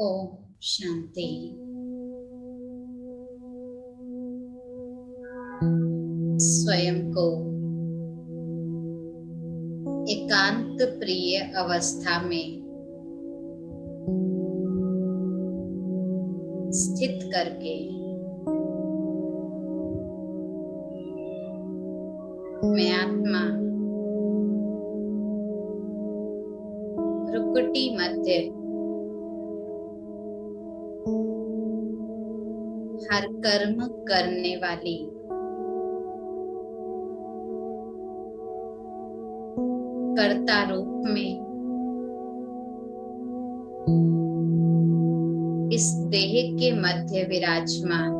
ओम शांति। स्वयं को एकांत प्रिय अवस्था में स्थित करके मैं आत्मा भ्रुकुटी मध्य हर कर्म करने वाली कर्ता रूप में इस देह के मध्य विराजमान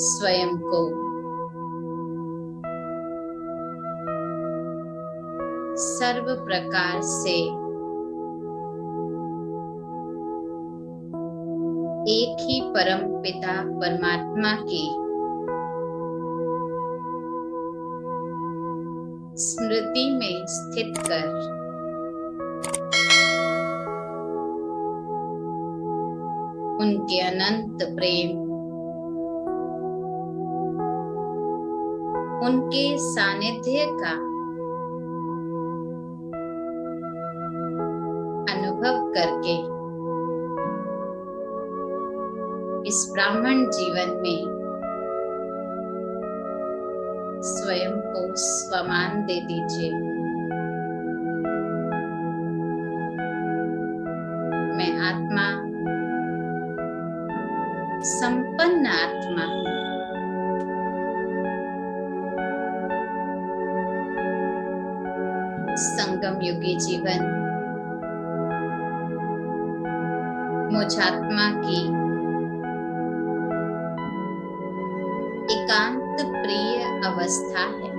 स्वयं को सर्व प्रकार से एक ही परम पिता परमात्मा की स्मृति में स्थित कर उनके अनंत प्रेम, उनके सानिध्य का अनुभव करके इस ब्राह्मण जीवन में स्वयं को स्वमान दे दीजिए। मैं आत्मा, संपन्न आत्मा, संगम युगी जीवन मुझ आत्मा की एकांत प्रिय अवस्था है।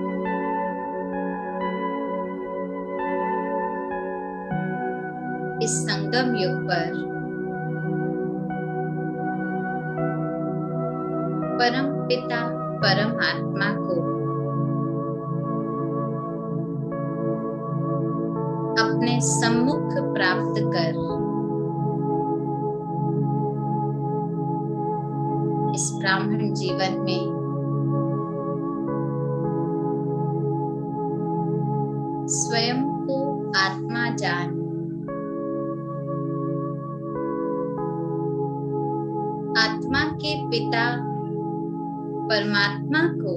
इस संगम युग पर परम पिता परम आत्मा को अपने सम्मुख प्राप्त कर इस ब्राह्मण जीवन में स्वयं को आत्मा जान आत्मा के पिता परमात्मा को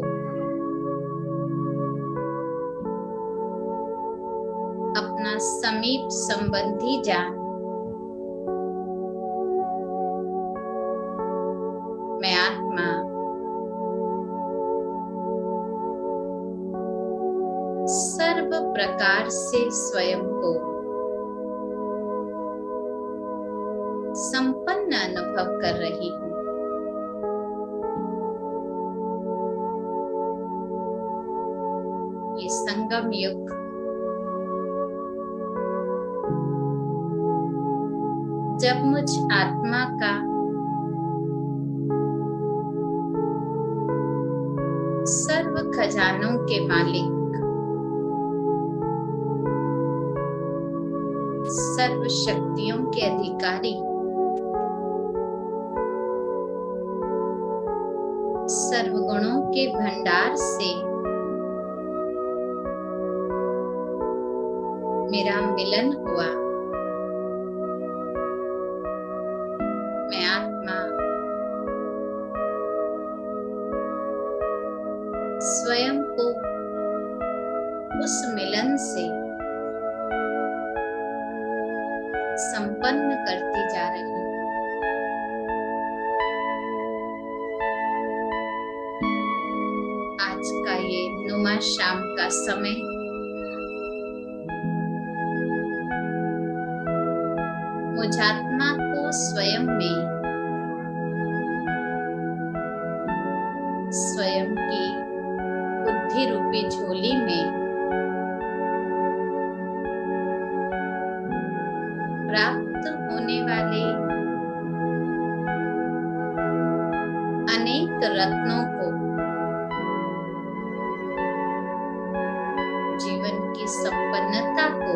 अपना समीप संबंधी जान मैं आत्मा सर्व प्रकार से स्वयं को संपन्न अनुभव कर रही हूँ। ये संगम युग जब मुझ आत्मा का सर्व खजानों के मालिक, सर्व शक्तियों के अधिकारी, सर्व गुणों के भंडार से मेरा मिलन हुआ। मैं आत्मा स्वयं को उस मिलन से संपन्न करती जा रही हूँ। आज का ये नुमा शाम का समय मुझ आत्मा को स्वयं में स्वयं की बुद्धि रूपी झोली में प्राप्त होने वाले अनेक रत्नों को जीवन की संपन्नता को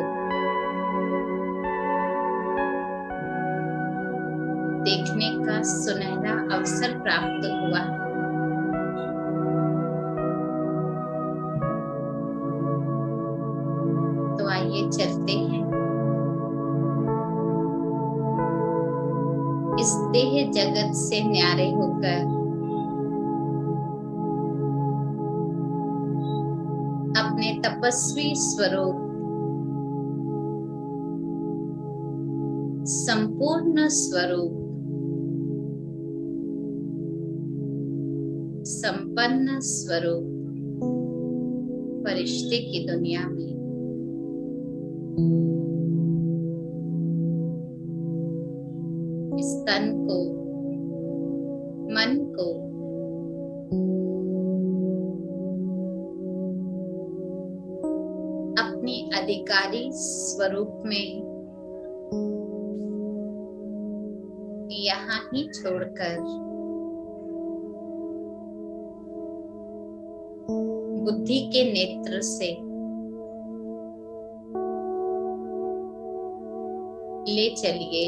देखने का सुनहरा अवसर प्राप्त हुआ। तो आइए चलते हैं इस देह जगत से न्यारे होकर अपने तपस्वी स्वरूप संपूर्ण स्वरूप संपन्न स्वरूप फरिश्ते की दुनिया में इस तन को, मन को अपनी अधिकारी स्वरूप में यहाँ ही छोड़कर बुद्धि के नेत्र से ले चलिए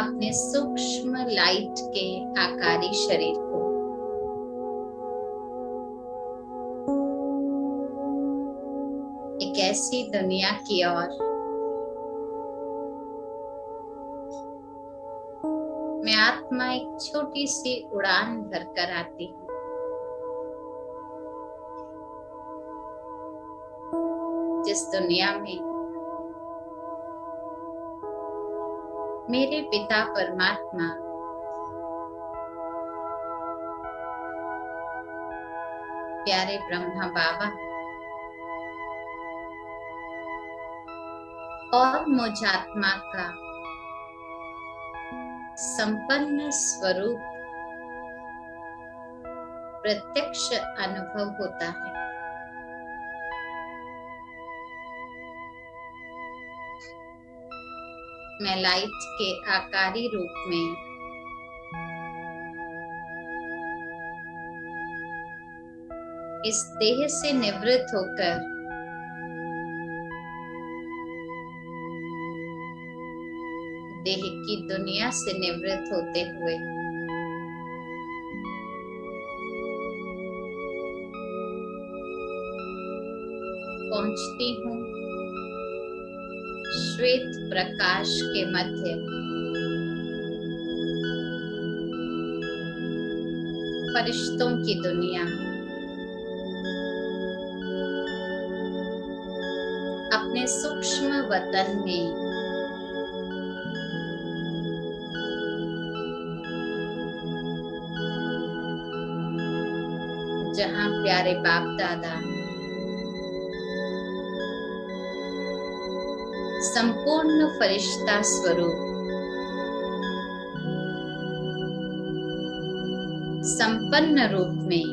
अपने सूक्ष्म लाइट के आकारी शरीर को। एक ऐसी दुनिया की ओर मैं आत्मा एक छोटी सी उड़ान भरकर आती हूँ, जिस दुनिया में मेरे पिता परमात्मा प्यारे ब्रह्मा बाबा और मुझ आत्मा का संपन्न स्वरूप प्रत्यक्ष अनुभव होता है। मैं लाइट के आकारी रूप में इस देह से निवृत्त होकर देह की दुनिया से निवृत्त होते हुए पहुंचती हूँ श्वेत प्रकाश के मध्य फरिश्तों की दुनिया, अपने सूक्ष्म वतन में जहाँ प्यारे बाप दादा संपूर्ण फरिश्ता स्वरूप संपन्न रूप में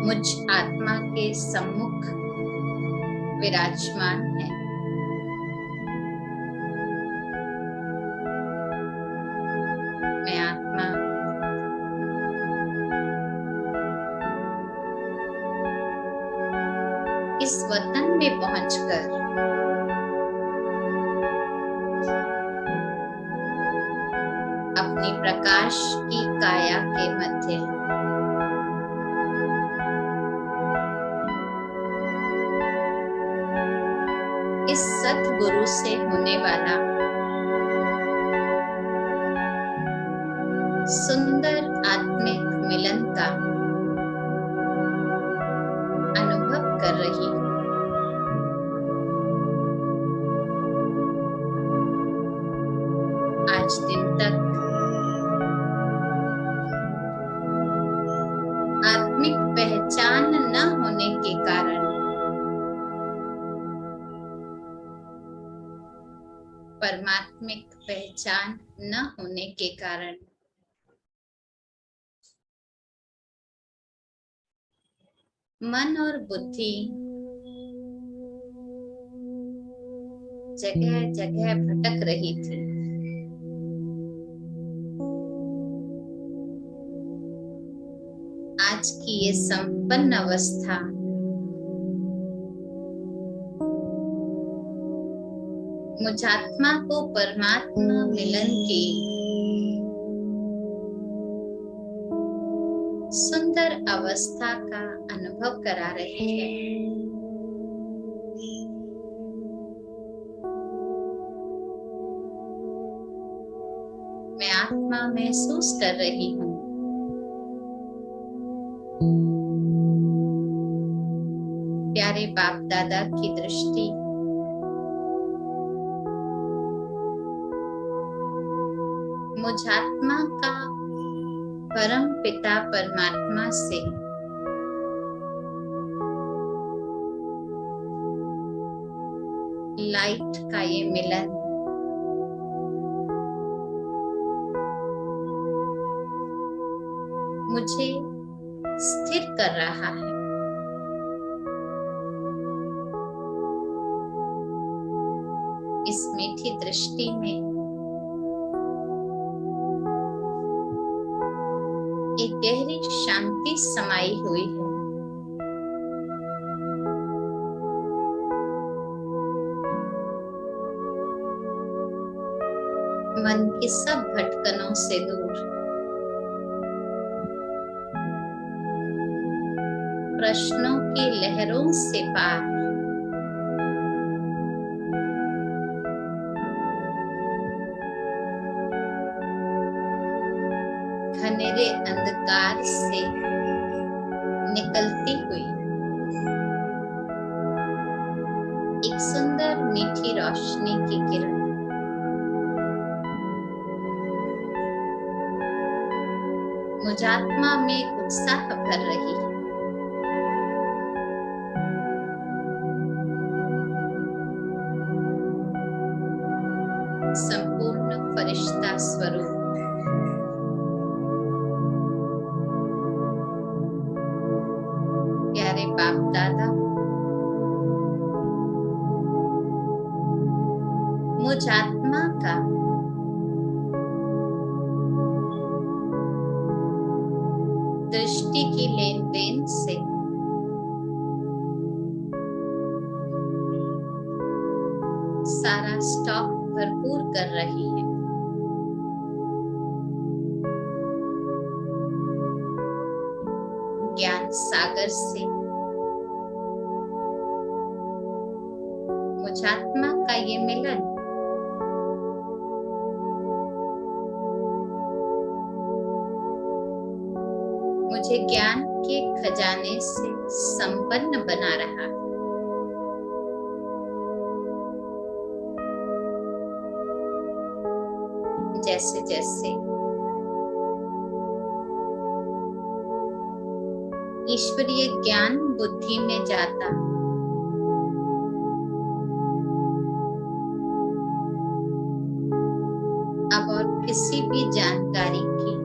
मुझ आत्मा के सम्मुख विराजमान है। मैं आत्मा इस वतन में पहुंचकर अपनी प्रकाश की काया के मध्य इस सतगुरु से होने वाला सुंदर आत्मिक मिलन का अनुभव कर रही हूँ। आज दिन तक आत्मिक पहचान न होने के कारण परमात्मिक पहचान न होने के कारण मन और बुद्धि जगह जगह भटक रही थी। आज की ये संपन्न अवस्था मुझात्मा को परमात्मा मिलन की सुंदर अवस्था का अनुभव करा रही है। मैं आत्मा महसूस कर रही हूँ। प्यारे बाप दादा की दृष्टि मुझात्मा का परम पिता परमात्मा से लाइट का ये मिलन मुझे स्थिर कर रहा है। इस मीठी दृष्टि में एक गहरी शांति समाई हुई है। मन की सब भटकनों से दूर, प्रश्नों की लहरों से पार, घनेरे अंधकार से निकलती हुई एक सुंदर मीठी रोशनी की किरण मुझात्मा में उत्साह भर रही है। संपूर्ण फरिश्ता स्वरूप प्यारे बाप दादा मुझ आत्मा का दृष्टि की लेन देन से सारा स्टॉक भरपूर कर रही है। ज्ञान सागर से मुझात्मा का ये मिलन मुझे ज्ञान के खजाने से संपन्न बना रहा है। जैसे जैसे ईश्वरीय ज्ञान बुद्धि में जाता, अब और किसी भी जानकारी की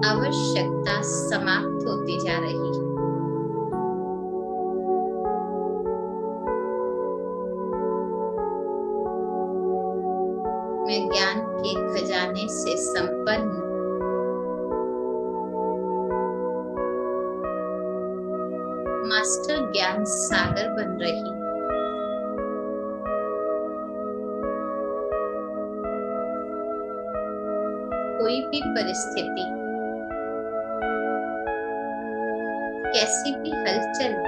आवश्यकता समाप्त होती जा रही है। मैं ज्ञान के खजाने से संपन्न मास्टर ज्ञान सागर बन रही हूं। कोई भी परिस्थिति, कैसी भी हलचल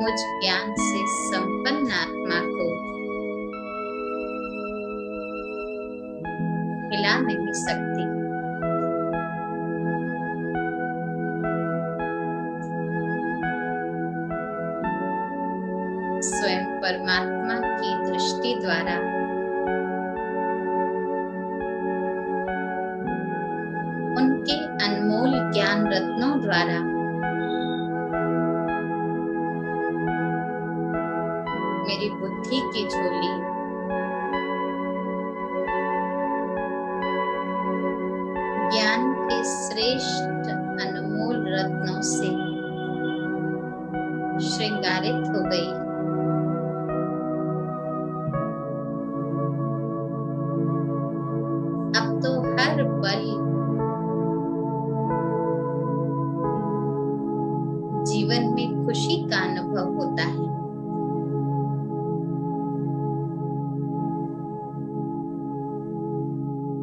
मुझ ज्ञान से संपन्न आत्मा को हिला नहीं सकती। स्वयं परमात्मा की दृष्टि द्वारा उनके अनमोल ज्ञान रत्नों द्वारा मेरी बुद्धि की झोली ज्ञान के श्रेष्ठ अनमोल रत्नों से श्रृंगारित हो गई।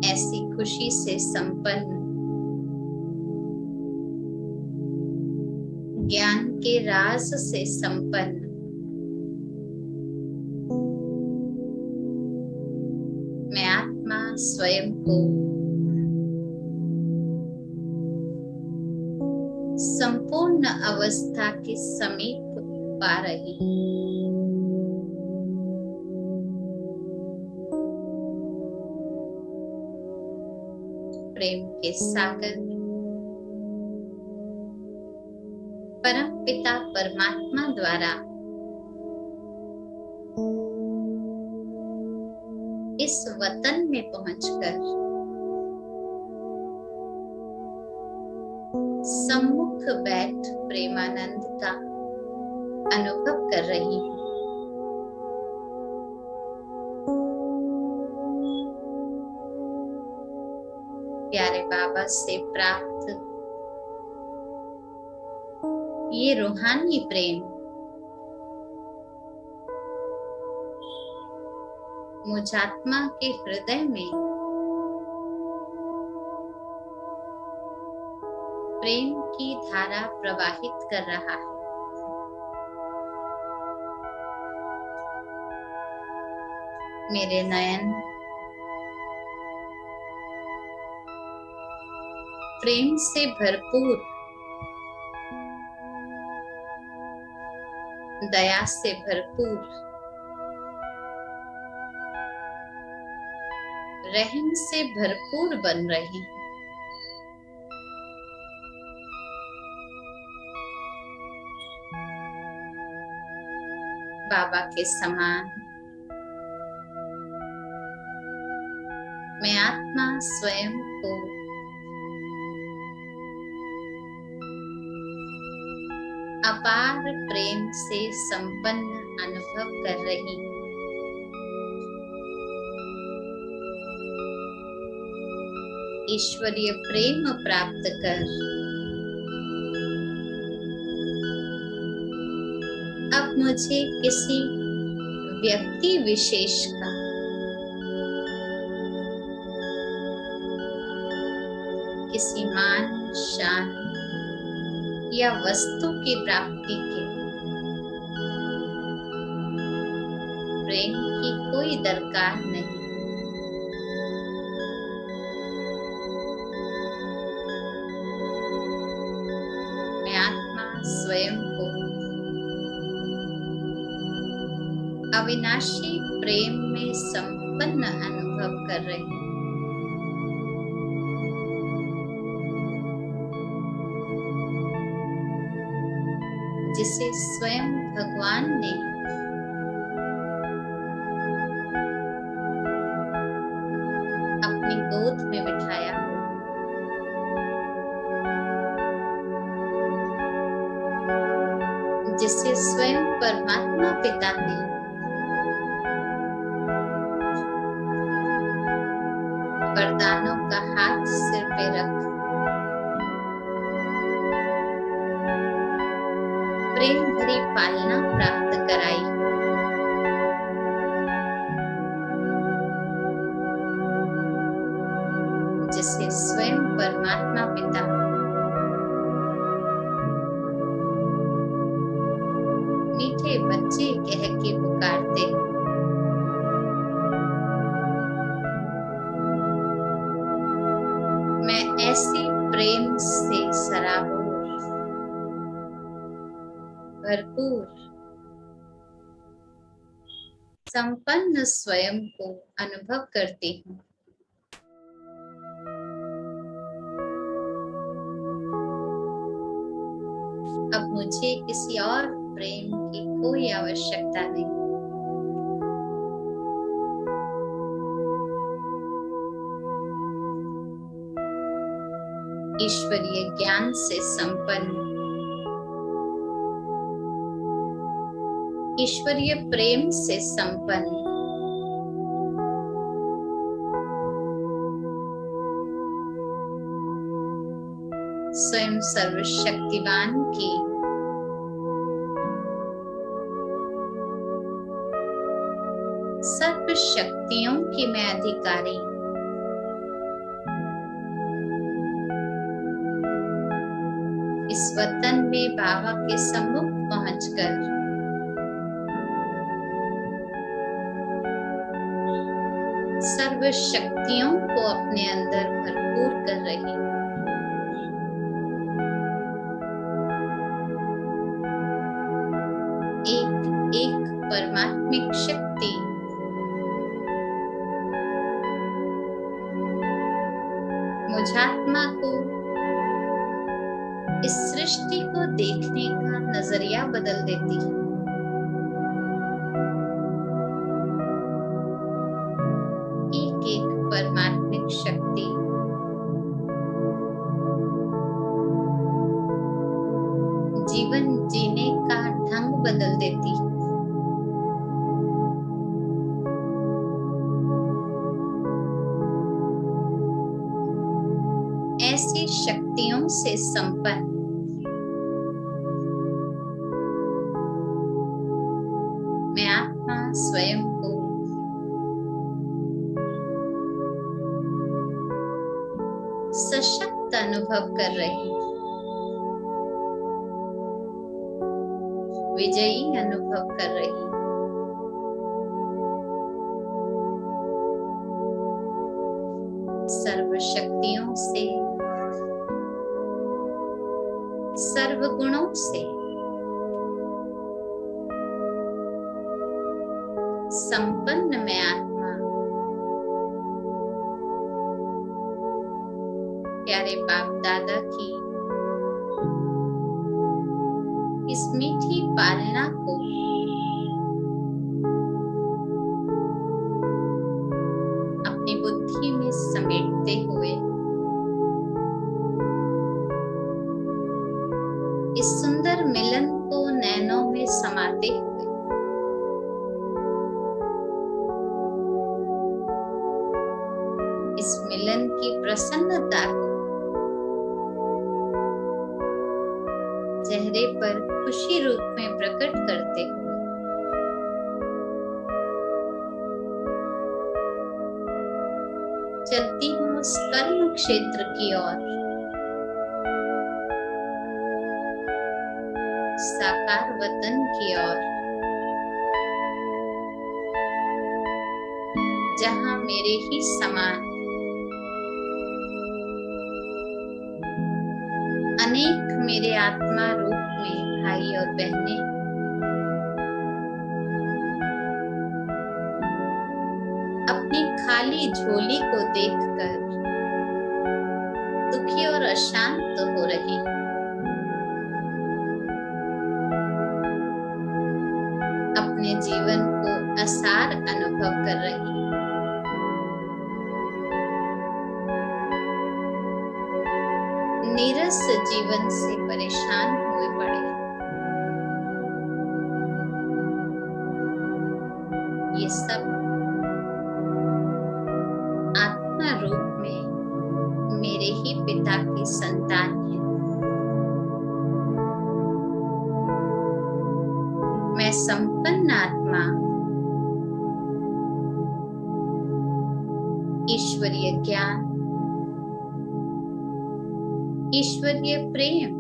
ऐसी खुशी से संपन्न, ज्ञान के राज से संपन्न, मैं आत्मा स्वयं को संपूर्ण अवस्था के समीप पा रही हूँ। प्रेम के सागर परम पिता परमात्मा द्वारा इस वतन में पहुंचकर सम्मुख बैठ प्रेमानंद का अनुभव कर रही हूँ। प्यारे बाबा से प्राप्त ये रूहानी प्रेम मुझ आत्मा के हृदय में प्रेम की धारा प्रवाहित कर रहा है। मेरे नयन प्रेम से भरपूर, दया से भरपूर, रहम से भरपूर बन रहे हैं। बाबा के समान मैं आत्मा स्वयं को अपार प्रेम से संपन्न अनुभव कर रही हूँ। ईश्वरीय प्रेम प्राप्त कर अब मुझे किसी व्यक्ति विशेष का किसी मान शान या वस्तु की प्राप्ति के प्रेम की कोई दरकार नहीं। मैं आत्मा स्वयं को अविनाशी प्रेम में संपन्न अनुभव कर रही हूँ। जिसे स्वयं भगवान ने अपनी गोद में बिठाया, जिसे स्वयं परमात्मा पिता ने वरदानों का हाथ सिर पे रख प्रेम भरी पालना प्राप्त कराई। जिसे स्वयं परमात्मा पिता मीठे बच्चे कह के पुकारते, मैं ऐसे प्रेम से सराबोर भरपूर संपन्न स्वयं को अनुभव करती हूँ। अब मुझे किसी और प्रेम की कोई आवश्यकता नहीं। ईश्वरीय ज्ञान से संपन्न, ईश्वरीय प्रेम से संपन्न, स्वयं सर्वशक्तिवान की सर्व शक्तियों की मैं अधिकारी, वतन में बाबा के सम्मुख पहुंचकर सर्व शक्तियों को अपने अंदर भरपूर कर रही हूँ। एक एक परमात्मिक शक्ति मुझात्मा को इस सृष्टि को देखने का नजरिया बदल देती है। एक एक परमात्मिक शक्ति जीवन जीने का ढंग बदल देती है। ऐसी शक्तियों से संपन्न मैं आत्मा स्वयं को सशक्त अनुभव कर रही हूँ, विजयी अनुभव कर रही हूँ। सर्व शक्तियों से, सर्व गुणों से संपन्न मैं आत्मा प्यारे बाप दादा की इस मीठी पालना को अपनी बुद्धि में समेटते हुए इस सुंदर मिलन को नैनों में समाते हुए इस मिलन की प्रसन्नता को चेहरे पर खुशी रूप में प्रकट करते हुए चलती हूँ उस कर्म क्षेत्र की ओर, साकार वतन की ओर, जहाँ मेरे ही समान अनेक मेरे आत्मा रूप में भाई और बहनें अपनी खाली झोली को देखकर दुखी और अशांत हो रही, अपने जीवन को असार अनुभव कर रही, नीरस जीवन से परेशान हुए पड़े। ये सब आत्मा रूप में मेरे ही पिता की संतान है। मैं संपन्न आत्मा ईश्वरीय ज्ञान, ईश्वरीय प्रेम,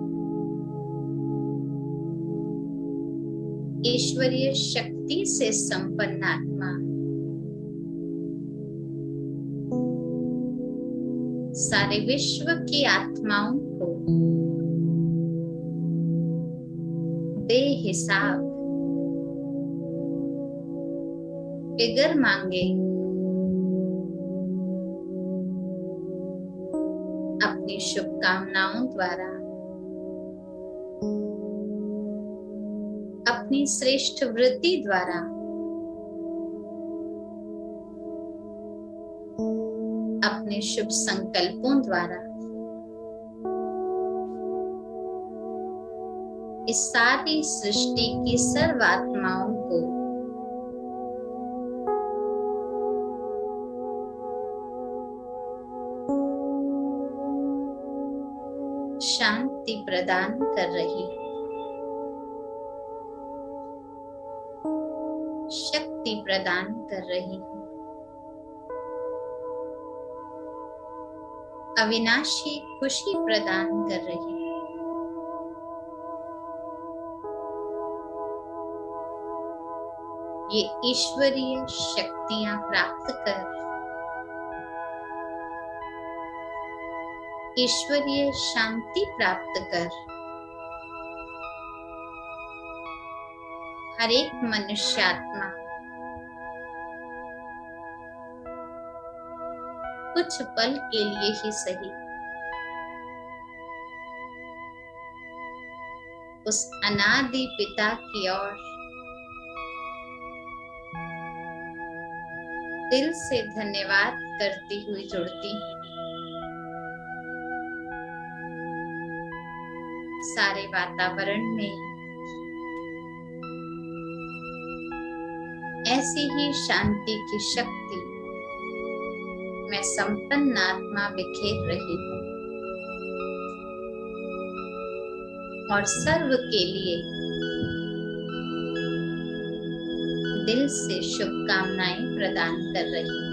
ईश्वरीय शक्ति से संपन्न आत्मा सारे विश्व की आत्माओं को बेहिसाब बिगर मांगे अपनी शुभकामनाओं द्वारा, अपनी श्रेष्ठ वृत्ति द्वारा अपने शुभ संकल्पों द्वारा इस सारी सृष्टि की सर्वात्माओं को शांति प्रदान कर रही, शक्ति प्रदान कर रही हूँ, अविनाशी खुशी प्रदान कर रही हूँ। ये ईश्वरीय शक्तियां प्राप्त कर ईश्वरीय शांति प्राप्त कर हर एक मनुष्यात्मा कुछ पल के लिए ही सही उस अनादि पिता की ओर दिल से धन्यवाद करती हुई जुड़ती हूँ। सारे वातावरण में ऐसी ही शांति की शक्ति मैं संपन्न आत्मा बिखेर रही हूँ और सर्व के लिए दिल से शुभकामनाएं प्रदान कर रही हूँ।